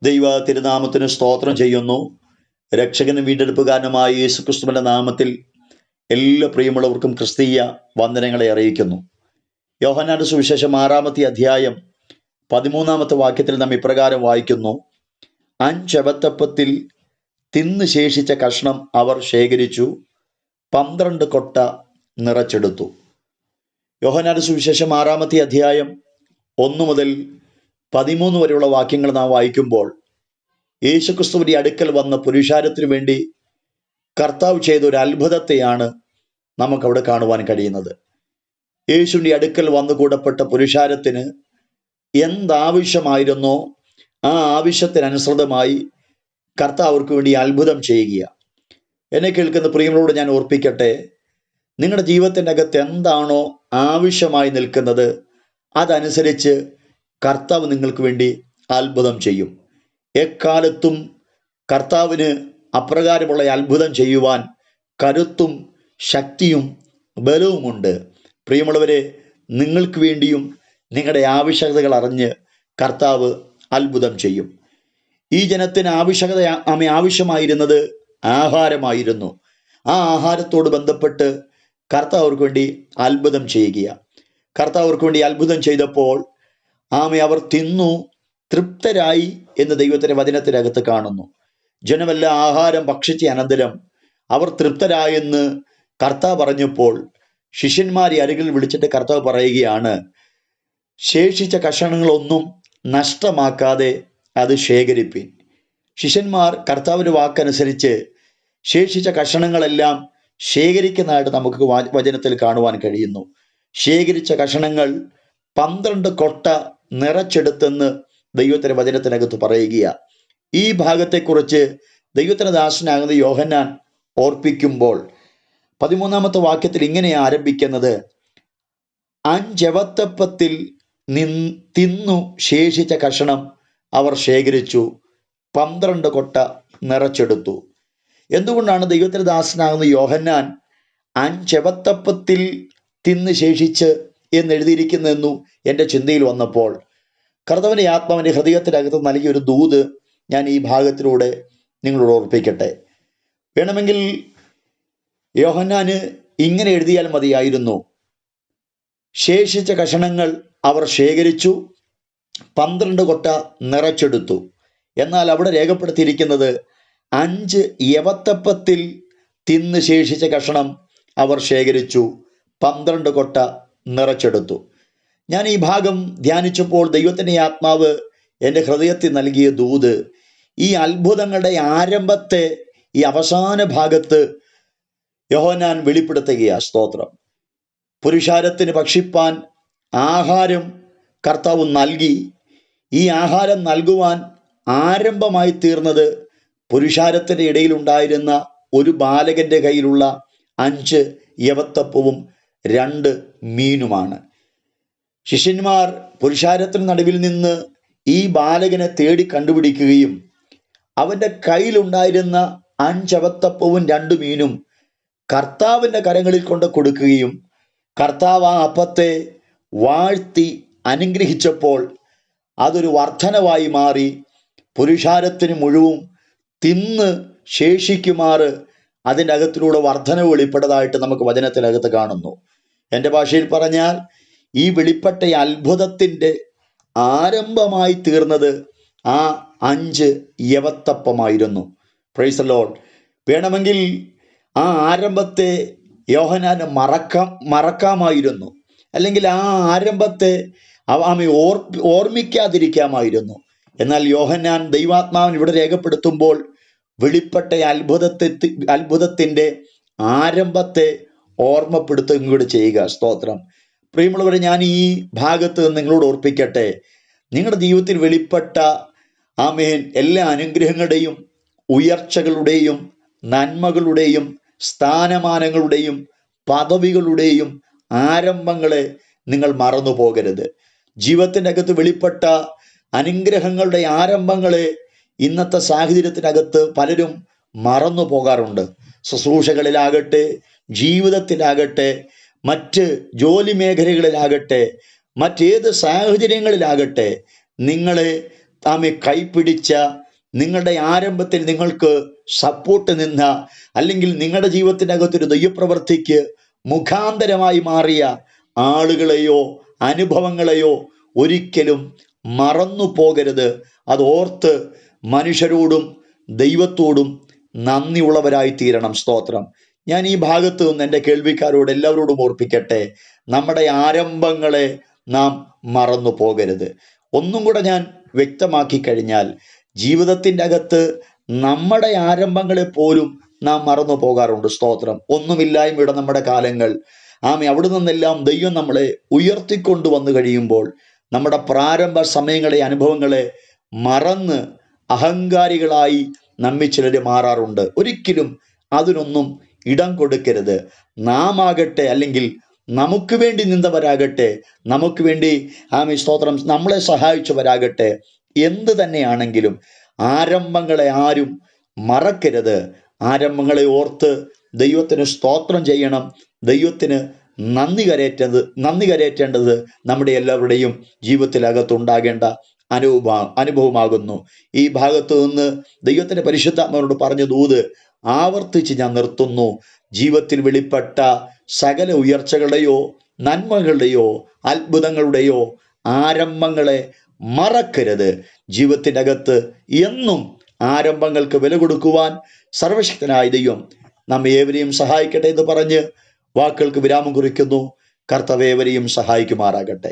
ദൈവ തിരുനാമത്തിന് സ്തോത്രം ചെയ്യുന്നു. രക്ഷകനും വീണ്ടെടുപ്പുകാരനുമായ യേശുക്രിസ്തുവിന്റെ നാമത്തിൽ എല്ലാ പ്രിയമുള്ളവർക്കും ക്രിസ്തീയ വന്ദനങ്ങളെ അറിയിക്കുന്നു. യോഹന്നാന്റെ സുവിശേഷം 6-ാമത്തെ അധ്യായം 13-ാമത്തെ വാക്യത്തിൽ നാം ഇപ്രകാരം വായിക്കുന്നു: 5 അബദ്ധപ്പത്തിൽ തിന്ന് ശേഷിച്ച കഷ്ണം അവർ ശേഖരിച്ചു, 12 കൊട്ട നിറച്ചെടുത്തു. യോഹന്നാന്റെ സുവിശേഷം 6-ാമത്തെ അധ്യായം 1 മുതൽ 13 വരെയുള്ള വാക്യങ്ങൾ നാം വായിക്കുമ്പോൾ യേശുക്രിസ്തുവിന്റെ അടുക്കൽ വന്ന പുരുഷാരത്തിനു വേണ്ടി കർത്താവ് ചെയ്ത ഒരു അത്ഭുതത്തെയാണ് നമുക്കവിടെ കാണുവാൻ കഴിയുന്നത്. യേശുവിൻ്റെ അടുക്കൽ വന്നു കൂടപ്പെട്ട പുരുഷാരത്തിന് എന്താവശ്യമായിരുന്നോ ആ ആവശ്യത്തിനനുസൃതമായി കർത്താവ് അവർക്ക് വേണ്ടി അത്ഭുതം ചെയ്യുക. എന്നെ കേൾക്കുന്ന പ്രിയങ്ങളോട് ഞാൻ ഓർപ്പിക്കട്ടെ, നിങ്ങളുടെ ജീവിതത്തിൻ്റെ അകത്ത് എന്താണോ ആവശ്യമായി നിൽക്കുന്നത് അതനുസരിച്ച് കർത്താവ് നിങ്ങൾക്ക് വേണ്ടി അത്ഭുതം ചെയ്യും. എക്കാലത്തും കർത്താവിന് അപ്രകാരമുള്ള അത്ഭുതം ചെയ്യുവാൻ കരുത്തും ശക്തിയും ബലവുമുണ്ട്. പ്രിയമുള്ളവരെ, നിങ്ങൾക്ക് വേണ്ടിയും നിങ്ങളുടെ ആവശ്യകതകൾ അറിഞ്ഞ് കർത്താവ് അത്ഭുതം ചെയ്യും. ഈ ജനത്തിന് ആവശ്യമായിരുന്നത് ആഹാരമായിരുന്നു. ആ ആഹാരത്തോട് ബന്ധപ്പെട്ട് കർത്താവ് അവർക്ക് വേണ്ടി അത്ഭുതം ചെയ്യുക. കർത്താവ് അവർക്ക് വേണ്ടി അത്ഭുതം ചെയ്തപ്പോൾ അവർ തിന്നു തൃപ്തരായി എന്ന് ദൈവത്തിൻ്റെ വചനത്തിനകത്ത് കാണുന്നു. ജനമെല്ലാം ആഹാരം ഭക്ഷിച്ച അനന്തരം അവർ തൃപ്തരായെന്ന് കർത്താവ് പറഞ്ഞപ്പോൾ ശിഷ്യന്മാരെ അരികിൽ വിളിച്ചിട്ട് കർത്താവ് പറയുകയാണ്, ശേഷിച്ച കഷണങ്ങളൊന്നും നഷ്ടമാക്കാതെ അത് ശേഖരിപ്പിൻ. ശിഷ്യന്മാർ കർത്താവിൻ്റെ വാക്കനുസരിച്ച് ശേഷിച്ച കഷണങ്ങളെല്ലാം ശേഖരിക്കുന്നതായിട്ട് നമുക്ക് വചനത്തിൽ കാണുവാൻ കഴിയുന്നു. ശേഖരിച്ച കഷണങ്ങൾ 12 കൊട്ട നിറച്ചെടുത്തെന്ന് ദൈവത്തിൻ്റെ വചനത്തിനകത്ത് പറയുക. ഈ ഭാഗത്തെക്കുറിച്ച് ദൈവത്തിൻ്റെ ദാസനാകുന്ന യോഹന്നാൻ ഓർപ്പിക്കുമ്പോൾ 13-ാമത്തെ വാക്യത്തിൽ ഇങ്ങനെ ആരംഭിക്കുന്നത്: 5 അബദ്ധപ്പത്തിൽ തിന്നു ശേഷിച്ച കഷണം അവർ ശേഖരിച്ചു, 12 കൊട്ട നിറച്ചെടുത്തു. എന്തുകൊണ്ടാണ് ദൈവത്തിൻ്റെ ദാസനാകുന്ന യോഹന്നാൻ 5 അബദ്ധപ്പത്തിൽ തിന്ന് ശേഷിച്ച് എന്നെഴുതിയിരിക്കുന്നതെന്നു എൻ്റെ ചിന്തയിൽ വന്നപ്പോൾ കർത്താവിൻ്റെ ആത്മാവിൻ്റെ ഹൃദയത്തിനകത്ത് നൽകിയൊരു ദൂത് ഞാൻ ഈ ഭാഗത്തിലൂടെ നിങ്ങളോട് ഓർപ്പിക്കട്ടെ. വേണമെങ്കിൽ യോഹന്നാന് ഇങ്ങനെ എഴുതിയാൽ മതിയായിരുന്നു: ശേഷിച്ച കഷണങ്ങൾ അവർ ശേഖരിച്ചു, 12 കൊട്ട നിറച്ചെടുത്തു. എന്നാൽ അവിടെ രേഖപ്പെടുത്തിയിരിക്കുന്നത് 5 യവത്തപ്പത്തിൽ തിന്ന് ശേഷിച്ച കഷണം അവർ ശേഖരിച്ചു, 12 കൊട്ട നിറച്ചെടുത്തു. ഞാൻ ഈ ഭാഗം ധ്യാനിച്ചപ്പോൾ ദൈവത്തിൻ്റെ ആത്മാവ് എൻ്റെ ഹൃദയത്തിൽ നൽകിയ ദൂത് ഈ അത്ഭുതങ്ങളുടെ ആരംഭത്തെ ഈ അവസാന ഭാഗത്ത് യോഹന്നാൻ വെളിപ്പെടുത്തുകയാണ്. സ്തോത്രം. പുരുഷാരത്തിന് ഭക്ഷിപ്പാൻ ആഹാരം കർത്താവ് നൽകി. ഈ ആഹാരം നൽകുവാൻ ആരംഭമായി തീർന്നത് പുരുഷാരത്തിൻ്റെ ഇടയിലുണ്ടായിരുന്ന ഒരു ബാലകൻ്റെ കയ്യിലുള്ള 5 യവത്തപ്പവും 2 മീനുമാണ്. ശിഷ്യന്മാർ പുരുഷാരത്തിന് നടുവിൽ നിന്ന് ഈ ബാലകനെ തേടി കണ്ടുപിടിക്കുകയും അവൻ്റെ കയ്യിലുണ്ടായിരുന്ന 5 അബദ്ധപ്പവും 2 മീനും കർത്താവിൻ്റെ കരങ്ങളിൽ കൊണ്ട് കൊടുക്കുകയും കർത്താവ് ആ അപ്പത്തെ വാഴ്ത്തി അനുഗ്രഹിച്ചപ്പോൾ അതൊരു വർധനവായി മാറി പുരുഷാരത്തിന് മുഴുവൻ തിന്ന് ശേഷിക്കുമാറ് അതിൻ്റെ അകത്തിലൂടെ വർധന വെളിപ്പെട്ടതായിട്ട് നമുക്ക് വചനത്തിനകത്ത് കാണുന്നു. എൻ്റെ ഭാഷയിൽ പറഞ്ഞാൽ ഈ വെളിപ്പെട്ട അത്ഭുതത്തിൻ്റെ ആരംഭമായി തീർന്നത് ആ 5 യവത്തപ്പമായിരുന്നു. Praise the Lord. വേണമെങ്കിൽ ആ ആരംഭത്തെ യോഹന്നാന് മറക്കാമായിരുന്നു, അല്ലെങ്കിൽ ആ ആരംഭത്തെ ഓർമ്മിക്കാതിരിക്കാമായിരുന്നു. എന്നാൽ യോഹന്നാൻ ദൈവാത്മാവിൻ ഇവിടെ രേഖപ്പെടുത്തുമ്പോൾ വെളിപ്പെട്ട അത്ഭുതത്തിൻ്റെ ആരംഭത്തെ ഓർമ്മപ്പെടുത്തുകയും കൂടി ചെയ്യുക. സ്തോത്രം. പ്രിയമുള്ളവരെ, ഞാൻ ഈ ഭാഗത്ത് നിങ്ങളോട് ഓർപ്പിക്കട്ടെ, നിങ്ങളുടെ ജീവിതത്തിൽ വെളിപ്പെട്ട എല്ലാ അനുഗ്രഹങ്ങളുടെയും ഉയർച്ചകളുടെയും നന്മകളുടെയും സ്ഥാനമാനങ്ങളുടെയും പദവികളുടെയും ആരംഭങ്ങളെ നിങ്ങൾ മറന്നു പോകരുത്. ജീവിതത്തിൻ്റെ അകത്ത് വെളിപ്പെട്ട അനുഗ്രഹങ്ങളുടെ ആരംഭങ്ങളെ ഇന്നത്തെ സാഹചര്യത്തിനകത്ത് പലരും മറന്നു പോകാറുണ്ട്. ശുശ്രൂഷകളിലാകട്ടെ, ജീവിതത്തിലാകട്ടെ, മറ്റ് ജോലി മേഖലകളിലാകട്ടെ, മറ്റേത് സാഹചര്യങ്ങളിലാകട്ടെ, നിങ്ങളെ കൈപിടിച്ച, നിങ്ങളുടെ ആരംഭത്തിൽ നിങ്ങൾക്ക് സപ്പോർട്ട് നിന്ന, അല്ലെങ്കിൽ നിങ്ങളുടെ ജീവിതത്തിനകത്തൊരു ദൈവപ്രവൃത്തിക്ക് മുഖാന്തരമായി മാറിയ ആളുകളെയോ അനുഭവങ്ങളെയോ ഒരിക്കലും മറന്നു പോകരുത്. അത് ഓർത്ത് മനുഷ്യരോടും ദൈവത്തോടും നന്ദിയുള്ളവരായി തീരണം. സ്തോത്രം. ഞാൻ ഈ ഭാഗത്ത് നിന്ന് എൻ്റെ കേൾവിക്കാരോട് എല്ലാവരോടും ഓർപ്പിക്കട്ടെ, നമ്മുടെ ആരംഭങ്ങളെ നാം മറന്നു പോകരുത്. ഒന്നും കൂടെ ഞാൻ വ്യക്തമാക്കി കഴിഞ്ഞാൽ, ജീവിതത്തിൻ്റെ അകത്ത് നമ്മുടെ ആരംഭങ്ങളെ പോലും നാം മറന്നു പോകാറുണ്ട്. സ്തോത്രം. ഒന്നുമില്ലായ്മയുടെ നമ്മുടെ കാലങ്ങൾ, അവിടെ നിന്നെല്ലാം ദൈവം നമ്മളെ ഉയർത്തിക്കൊണ്ടു വന്നു കഴിയുമ്പോൾ നമ്മുടെ പ്രാരംഭ സമയങ്ങളെ, അനുഭവങ്ങളെ മറന്ന് അഹങ്കാരികളായി നമ്മിൽ ചിലർ മാറാറുണ്ട്. ഒരിക്കലും അതിനൊന്നും ഇടം കൊടുക്കരുത്. നാം ആകട്ടെ, അല്ലെങ്കിൽ നമുക്ക് വേണ്ടി നിന്നവരാകട്ടെ, നമുക്ക് വേണ്ടി സ്തോത്രം നമ്മളെ സഹായിച്ചവരാകട്ടെ, എന്ത് തന്നെയാണെങ്കിലും ആരംഭങ്ങളെ ആരും മറക്കരുത്. ആരംഭങ്ങളെ ഓർത്ത് ദൈവത്തിന് സ്തോത്രം ചെയ്യണം. ദൈവത്തിന് നന്ദി കരേറ്റേണ്ടത് നമ്മുടെ എല്ലാവരുടെയും ജീവിതത്തിലകത്തുണ്ടാകേണ്ട അനുഭവമാകുന്നു. ഈ ഭാഗത്ത് നിന്ന് ദൈവത്തിന്റെ പരിശുദ്ധാത്മാവോട് പറഞ്ഞ ദൂത് ആവർത്തിച്ച് ഞാൻ നിർത്തുന്നു. ജീവിതത്തിൽ വെളിപ്പെട്ട സകല ഉയർച്ചകളുടെയോ നന്മകളുടെയോ അത്ഭുതങ്ങളുടെയോ ആരംഭങ്ങളെ മറക്കരുത്. ജീവിതത്തിൻ്റെ അകത്ത് എന്നും ആരംഭങ്ങൾക്ക് വില കൊടുക്കുവാൻ സർവശക്തനായ ദൈവം നമ്മെ ഏവരെയും സഹായിക്കട്ടെ എന്ന് പറഞ്ഞ് വാക്കുകൾക്ക് വിരാമം കുറിക്കുന്നു. കർത്താവ് ഏവരെയും സഹായിക്കുമാറാകട്ടെ.